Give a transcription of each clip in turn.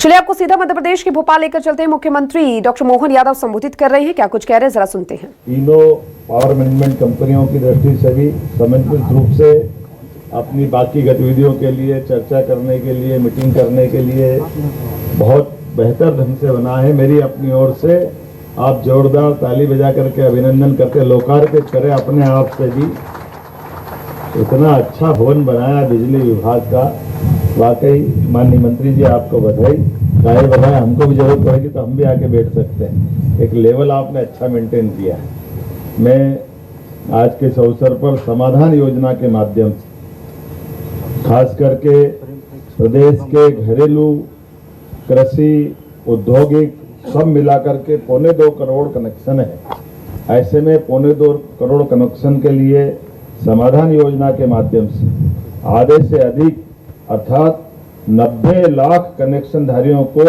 चलिए आपको सीधा मध्य प्रदेश के भोपाल लेकर चलते हैं। मुख्यमंत्री डॉक्टर मोहन यादव संबोधित कर रहे हैं, क्या कुछ कह रहे हैं जरा सुनते हैं। तीनों पावर मैनेजमेंट कंपनियों की दृष्टि से भी समन्वित रूप से अपनी बाकी गतिविधियों के लिए चर्चा करने के लिए, मीटिंग करने के लिए बहुत बेहतर ढंग से बना है। मेरी अपनी ओर से आप जोरदार ताली बजा करके अभिनंदन करके लोकार्पित करें अपने आप से भी। इतना अच्छा भवन बनाया बिजली विभाग का, वाकई माननीय मंत्री जी आपको बधाई। काहे बधाई, हमको भी जरूरत पड़ेगी तो हम भी आके बैठ सकते हैं। एक लेवल आपने अच्छा मेंटेन किया है। मैं आज के इस अवसर पर समाधान योजना के माध्यम से खास करके प्रदेश के घरेलू, कृषि, औद्योगिक सब मिलाकर के 2.25 करोड़ कनेक्शन है। ऐसे में 2.25 करोड़ कनेक्शन के लिए समाधान योजना के माध्यम से आधे से अधिक अर्थात 90 लाख कनेक्शन धारियों को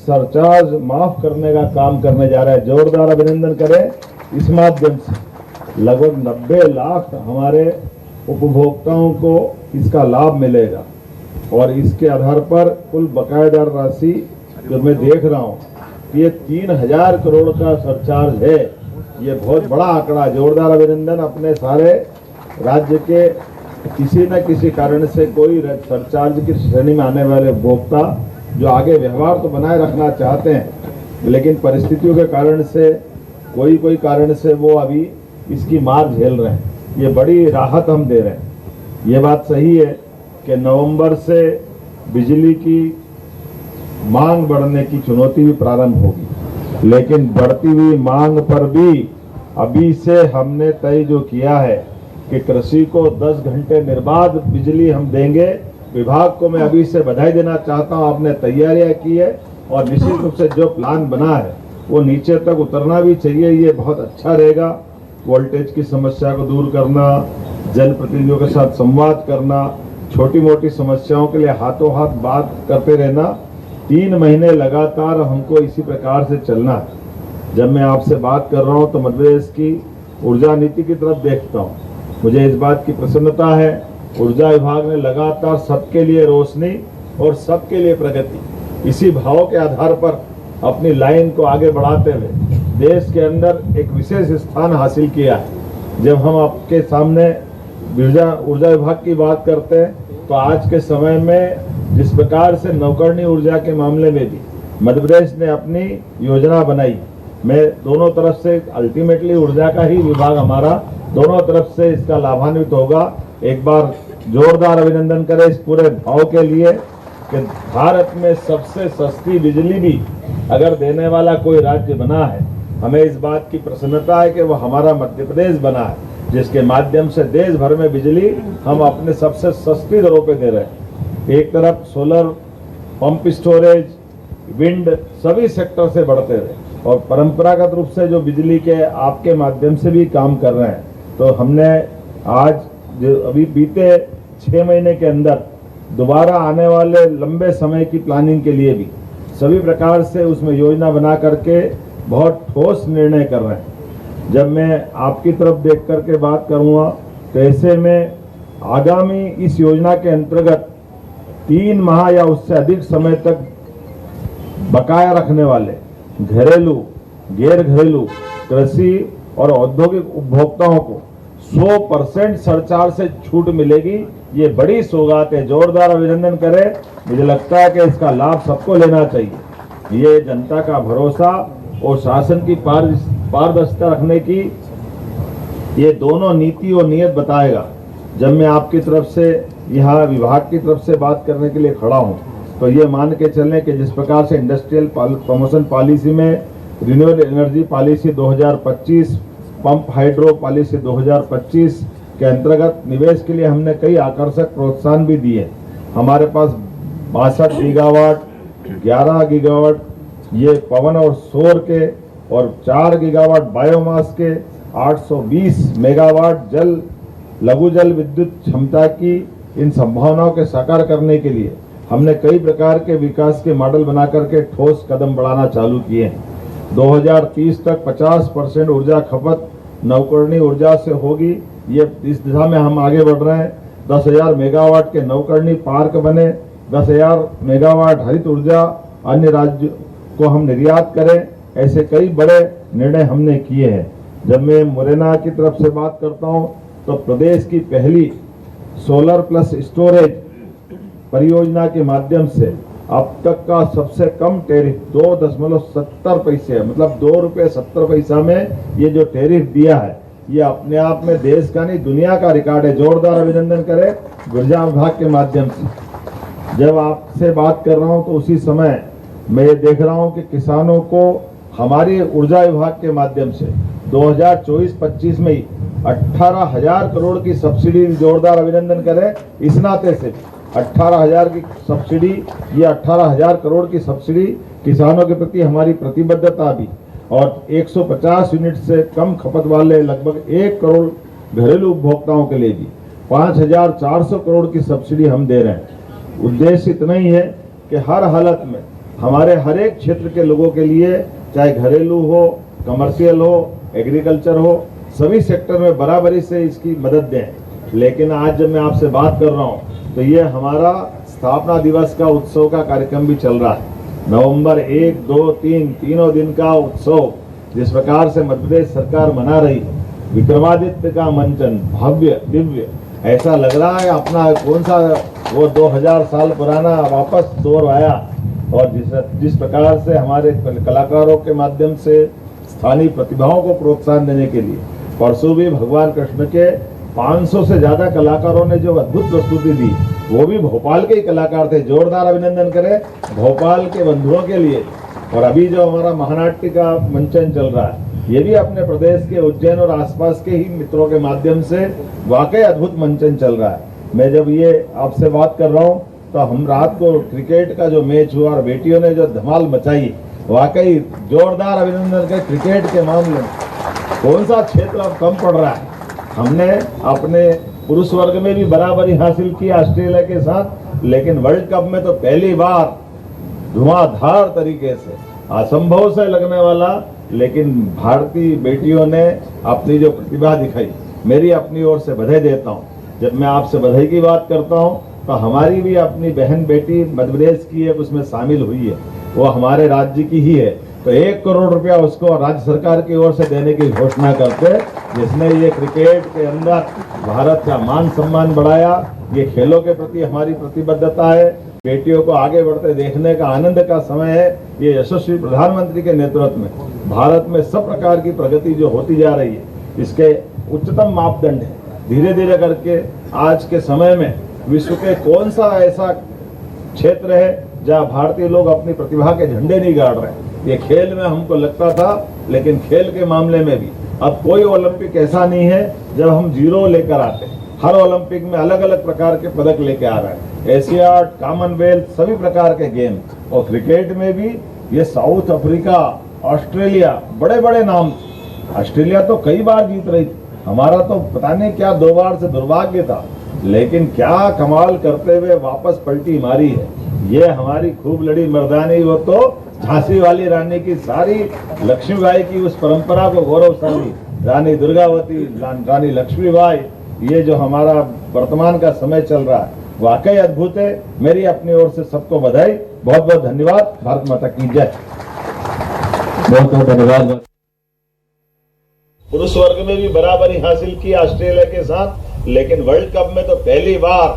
सरचार्ज माफ करने का काम करने जा रहा है। जोरदार अभिनंदन करें। इस माध्यम से लगभग 90 लाख हमारे उपभोक्ताओं को इसका लाभ मिलेगा और इसके आधार पर कुल बकायेदार राशि जो मैं देख रहा हूँ ये 3000 करोड़ का सरचार्ज है। ये बहुत बड़ा आंकड़ा। जोरदार अभिनंदन। अपने सारे राज्य के किसी न किसी कारण से कोई सरचार्ज की श्रेणी में आने वाले उपभोक्ता जो आगे व्यवहार तो बनाए रखना चाहते हैं लेकिन परिस्थितियों के कारण से कोई कारण से वो अभी इसकी मार झेल रहे हैं, ये बड़ी राहत हम दे रहे हैं। ये बात सही है कि नवंबर से बिजली की मांग बढ़ने की चुनौती भी प्रारंभ होगी, लेकिन बढ़ती हुई मांग पर भी अभी से हमने तय जो किया है कि कृषि को 10 घंटे निर्बाध बिजली हम देंगे। विभाग को मैं अभी से बधाई देना चाहता हूं, आपने तैयारियां की है और निश्चित रूप से जो प्लान बना है वो नीचे तक उतरना भी चाहिए। ये बहुत अच्छा रहेगा। वोल्टेज की समस्या को दूर करना, जनप्रतिनिधियों के साथ संवाद करना, छोटी मोटी समस्याओं के लिए हाथों हाथ बात करते रहना। 3 महीने लगातार हमको इसी प्रकार से चलना है। जब मैं आपसे बात कर रहा हूं तो मध्य प्रदेश की ऊर्जा नीति की तरफ देखता हूं, मुझे इस बात की प्रसन्नता है। ऊर्जा विभाग ने लगातार सबके लिए रोशनी और सबके लिए प्रगति इसी भाव के आधार पर अपनी लाइन को आगे बढ़ाते हुए देश के अंदर एक विशेष स्थान हासिल किया है। जब हम आपके सामने ऊर्जा विभाग की बात करते हैं तो आज के समय में जिस प्रकार से नवकरणीय ऊर्जा के मामले में भी मध्य प्रदेश ने अपनी योजना बनाई, मैं दोनों तरफ से अल्टीमेटली ऊर्जा का ही विभाग हमारा दोनों तरफ से इसका लाभान्वित होगा। एक बार जोरदार अभिनंदन करें इस पूरे भाव के लिए कि भारत में सबसे सस्ती बिजली भी अगर देने वाला कोई राज्य बना है, हमें इस बात की प्रसन्नता है कि वो हमारा मध्य प्रदेश बना है, जिसके माध्यम से देश भर में बिजली हम अपने सबसे सस्ती दरों पे दे रहे हैं। एक तरफ सोलर, पंप स्टोरेज, विंड सभी सेक्टर से बढ़ते रहे और परंपरागत रूप से जो बिजली के आपके माध्यम से भी काम कर रहे हैं। तो हमने आज जो अभी बीते 6 महीने के अंदर दोबारा आने वाले लंबे समय की प्लानिंग के लिए भी सभी प्रकार से उसमें योजना बना करके बहुत ठोस निर्णय कर रहे हैं। जब मैं आपकी तरफ देख करके बात करूँगा तो ऐसे में आगामी इस योजना के अंतर्गत 3 माह या उससे अधिक समय तक बकाया रखने वाले घरेलू, गैर घरेलू, कृषि और औद्योगिक उपभोक्ताओं को 100% सरचार्ज से छूट मिलेगी। ये बड़ी सौगात है। जोरदार अभिनंदन करें। मुझे लगता है कि इसका लाभ सबको लेना चाहिए। ये जनता का भरोसा और शासन की पारदर्शिता रखने की ये दोनों नीति और नियत बताएगा। जब मैं आपकी तरफ से यहाँ विभाग की तरफ से बात करने के लिए खड़ा हूँ तो ये मान के चलें कि जिस प्रकार से इंडस्ट्रियल प्रमोशन पॉलिसी में renewable energy policy 2025, pump hydro policy 2025 के अंतर्गत निवेश के लिए हमने कई आकर्षक प्रोत्साहन भी दिए। हमारे पास 62 गीगावाट, 11 गीगावाट ये पवन और सौर के और 4 गीगावाट बायोमास के, 820 मेगावाट जल लघु जल विद्युत क्षमता की इन संभावनाओं के साकार करने के लिए हमने कई प्रकार के विकास के मॉडल बना करके ठोस कदम बढ़ाना चालू किए हैं। 2030 तक 50% ऊर्जा खपत नवकरणीय ऊर्जा से होगी। ये इस दिशा में हम आगे बढ़ रहे हैं। 10,000 मेगावाट के नवकरणीय पार्क बने, 10,000 मेगावाट हरित ऊर्जा अन्य राज्य को हम निर्यात करें, ऐसे कई बड़े निर्णय हमने किए हैं। जब मैं मुरैना की तरफ से बात करता हूं तो प्रदेश की पहली सोलर प्लस स्टोरेज परियोजना के माध्यम से अब तक का सबसे कम टैरिफ 2.70 पैसे है, मतलब ₹2.70 में ये जो टैरिफ दिया है ये अपने आप में देश का नहीं दुनिया का रिकॉर्ड है। जोरदार अभिनंदन करें ऊर्जा विभाग के माध्यम से। जब आपसे बात कर रहा हूं तो उसी समय मैं ये देख रहा हूं कि किसानों को हमारी ऊर्जा विभाग के माध्यम से 2024-25 में 18,000 करोड़ की सब्सिडी, जोरदार अभिनंदन करें इस नाते से 18,000 की सब्सिडी, ये 18,000 करोड़ की सब्सिडी किसानों के प्रति हमारी प्रतिबद्धता भी, और 150 यूनिट से कम खपत वाले लगभग 1 करोड़ घरेलू उपभोक्ताओं के लिए भी 5,400 करोड़ की सब्सिडी हम दे रहे हैं। उद्देश्य इतना ही है कि हर हालत में हमारे हर एक क्षेत्र के लोगों के लिए, चाहे घरेलू हो, कमर्शियल हो, एग्रीकल्चर हो, सभी सेक्टर में बराबरी से इसकी मदद दें। लेकिन आज जब मैं आपसे बात कर रहा हूं तो ये हमारा स्थापना दिवस का उत्सव का कार्यक्रम भी चल रहा है। नवंबर 1, 2, 3 तीनों दिन का उत्सव जिस प्रकार से मध्य प्रदेश सरकार मना रही है, विक्रमादित्य का मंचन भव्य दिव्य, ऐसा लग रहा है अपना कौन सा वो 2000 साल पुराना वापस दौर आया। और जिस प्रकार से हमारे कलाकारों के माध्यम से स्थानीय प्रतिभाओं को प्रोत्साहन देने के लिए परसों भी भगवान कृष्ण के 500 से ज्यादा कलाकारों ने जो अद्भुत प्रस्तुति दी, वो भी भोपाल के ही कलाकार थे। जोरदार अभिनंदन करें भोपाल के बंधुओं के लिए। और अभी जो हमारा महानाट्य का मंचन चल रहा है, ये भी अपने प्रदेश के उज्जैन और आसपास के ही मित्रों के माध्यम से वाकई अद्भुत मंचन चल रहा है। मैं जब ये आपसे बात कर रहा हूँ तो हम रात को क्रिकेट का जो मैच हुआ और बेटियों ने जो धमाल मचाई, वाकई जोरदार अभिनंदन के। क्रिकेट के मामले में कौन सा क्षेत्र अब कम पड़ रहा है। हमने अपने पुरुष वर्ग में भी बराबरी हासिल की ऑस्ट्रेलिया के साथ, लेकिन वर्ल्ड कप में तो पहली बार धुआंधार तरीके से, असंभव से लगने वाला, लेकिन भारतीय बेटियों ने अपनी जो प्रतिभा दिखाई, मेरी अपनी ओर से बधाई देता हूँ। जब मैं आपसे बधाई की बात करता हूँ तो हमारी भी अपनी बहन बेटी मध्य प्रदेश की है, उसमें शामिल हुई है, वो हमारे राज्य की ही है। तो 1 करोड़ रुपया उसको राज्य सरकार की ओर से देने की घोषणा करते, जिसने ये क्रिकेट के अंदर भारत का मान सम्मान बढ़ाया। ये खेलों के प्रति हमारी प्रतिबद्धता है। बेटियों को आगे बढ़ते देखने का आनंद का समय है। ये यशस्वी प्रधानमंत्री के नेतृत्व में भारत में सब प्रकार की प्रगति जो होती जा रही है, इसके उच्चतम मापदंड है। धीरे धीरे करके आज के समय में विश्व के कौन सा ऐसा क्षेत्र है जहाँ भारतीय लोग अपनी प्रतिभा के झंडे नहीं गाड़ रहे हैं। ये खेल में हमको लगता था, लेकिन खेल के मामले में भी अब कोई ओलंपिक ऐसा नहीं है जब हम जीरो लेकर आते हैं। हर ओलंपिक में अलग अलग प्रकार के पदक लेके आ रहे हैं। एशियाड, कॉमनवेल्थ, सभी प्रकार के गेम। और क्रिकेट में भी ये साउथ अफ्रीका, ऑस्ट्रेलिया, बड़े बड़े नाम। ऑस्ट्रेलिया तो कई बार जीत रही थी, हमारा तो पता नहीं क्या 2 बार से दुर्भाग्य था, लेकिन क्या कमाल करते हुए वापस पलटी मारी है। ये हमारी खूब लड़ी मर्दानी, वो तो झांसी वाली रानी की, सारी लक्ष्मीबाई की उस परंपरा को गौरवशाली, रानी दुर्गावती, रानी लक्ष्मीबाई, ये जो हमारा वर्तमान का समय चल रहा है वाकई अद्भुत है। मेरी अपनी ओर से सबको बधाई, बहुत बहुत धन्यवाद। भारत माता की जय। बहुत बहुत धन्यवाद। पुरुष वर्ग में भी बराबरी हासिल की ऑस्ट्रेलिया के साथ, लेकिन वर्ल्ड कप में तो पहली बार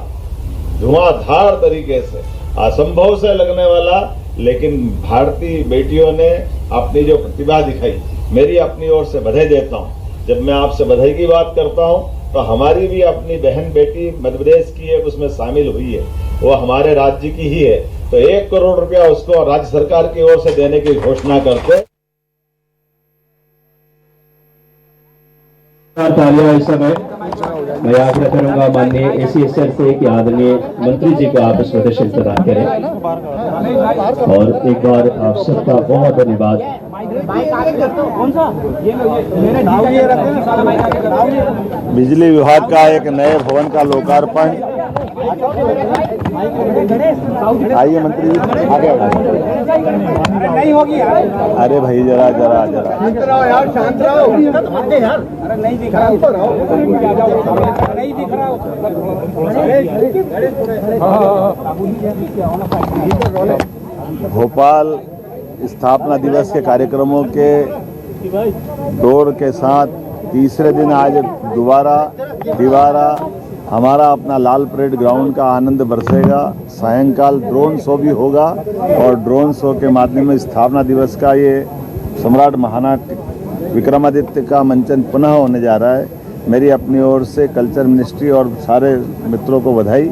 धुआंधार तरीके से, असंभव से लगने वाला, लेकिन भारतीय बेटियों ने अपनी जो प्रतिभा दिखाई, मेरी अपनी ओर से बधाई देता हूँ। जब मैं आपसे बधाई की बात करता हूँ तो हमारी भी अपनी बहन बेटी मध्य प्रदेश की है, उसमें शामिल हुई है, वो हमारे राज्य की ही है। तो 1 करोड़ रुपया उसको राज्य सरकार की ओर से देने की घोषणा करते। तालियां इस समय मैं आग्रह करूंगा माननीय ACSL से कि आदरणीय मंत्री जी को आप स्वदेशन प्रदान करें। और एक बार आप सबका बहुत धन्यवाद। बिजली विभाग का एक नए भवन का लोकार्पण। आइए मंत्री जी, आगे नहीं होगी। अरे भाई जरा जरा जरा शांत रहो यार, शांत रहो यार। अरे नहीं दिख रहा, नहीं दिख रहा। भोपाल स्थापना दिवस के कार्यक्रमों के दौर के साथ तीसरे दिन आज दोबारा हमारा अपना लाल परेड ग्राउंड का आनंद बरसेगा। सायंकाल ड्रोन शो भी होगा और ड्रोन शो के माध्यम में स्थापना दिवस का ये सम्राट महानाट्य विक्रमादित्य का मंचन पुनः होने जा रहा है। मेरी अपनी ओर से कल्चर मिनिस्ट्री और सारे मित्रों को बधाई।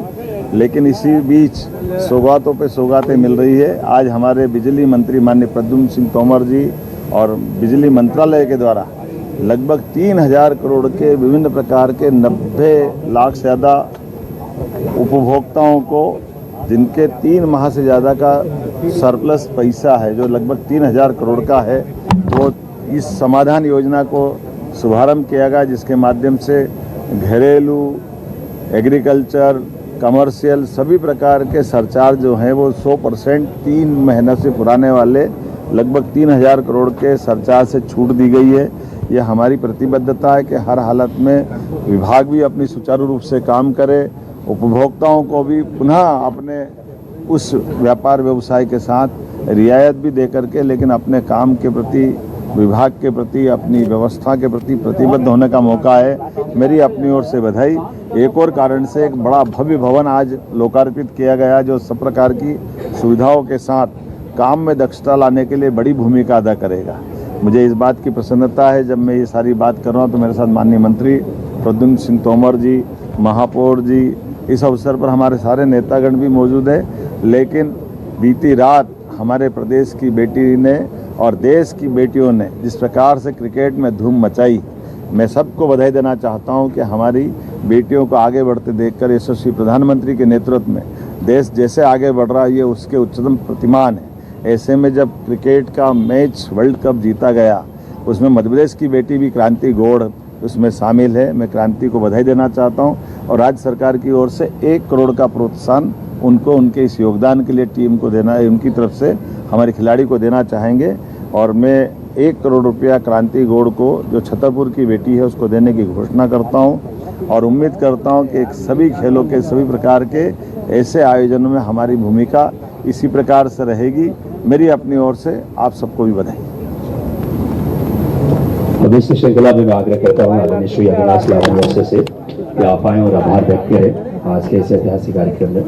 लेकिन इसी बीच सौगातों पे सौगातें मिल रही है। आज हमारे बिजली मंत्री माननीय प्रद्युम्न सिंह तोमर जी और बिजली मंत्रालय के द्वारा लगभग 3000 करोड़ के विभिन्न प्रकार के 90 लाख से ज़्यादा उपभोक्ताओं को, जिनके 3 माह से ज़्यादा का सरप्लस पैसा है, जो लगभग 3000 करोड़ का है, वो इस समाधान योजना को शुभारंभ किया गया, जिसके माध्यम से घरेलू, एग्रीकल्चर, कमर्शियल सभी प्रकार के सरचार्ज जो हैं वो 100% 3 महीने से पुराने वाले लगभग 3000 करोड़ के सरचार्ज से छूट दी गई है। यह हमारी प्रतिबद्धता है कि हर हालत में विभाग भी अपनी सुचारू रूप से काम करे, उपभोक्ताओं को भी पुनः अपने उस व्यापार व्यवसाय के साथ रियायत भी दे करके, लेकिन अपने काम के प्रति, विभाग के प्रति, अपनी व्यवस्था के प्रति प्रतिबद्ध होने का मौका है। मेरी अपनी ओर से बधाई। एक और कारण से एक बड़ा भव्य भवन आज लोकार्पित किया गया, जो सब प्रकार की सुविधाओं के साथ काम में दक्षता लाने के लिए बड़ी भूमिका अदा करेगा। मुझे इस बात की प्रसन्नता है, जब मैं ये सारी बात कर रहा हूँ तो मेरे साथ माननीय मंत्री प्रद्युम्न सिंह तोमर जी, महापौर जी, इस अवसर पर हमारे सारे नेतागण भी मौजूद है। लेकिन बीती रात हमारे प्रदेश की बेटी ने और देश की बेटियों ने जिस प्रकार से क्रिकेट में धूम मचाई, मैं सबको बधाई देना चाहता हूं कि हमारी बेटियों को आगे बढ़ते देखकर यशस्वी प्रधानमंत्री के नेतृत्व में देश जैसे आगे बढ़ रहा है, ये उसके उच्चतम प्रतिमान है। ऐसे में जब क्रिकेट का मैच वर्ल्ड कप जीता गया, उसमें मध्य प्रदेश की बेटी भी क्रांति गौड़ उसमें शामिल है। मैं क्रांति को बधाई देना चाहता हूं और राज्य सरकार की ओर से 1 करोड़ का प्रोत्साहन उनको उनके इस योगदान के लिए टीम को देना है, उनकी तरफ से हमारे खिलाड़ी को देना चाहेंगे। और मैं 1 करोड़ रुपया क्रांति गौड़ को, जो छतरपुर की बेटी है, उसको देने की घोषणा करता हूं और उम्मीद करता हूं कि सभी खेलों के, सभी प्रकार के ऐसे आयोजनों में हमारी भूमिका इसी प्रकार से रहेगी। मेरी अपनी ओर से आप सबको भी बधाई। अब इस श्रृंखला में मैं आग्रह करता हूँ आदरणीय श्री अविनाश लावण्य से कि आप आएँ और आभार व्यक्त करें आज के इस ऐतिहासिक कार्यक्रम में।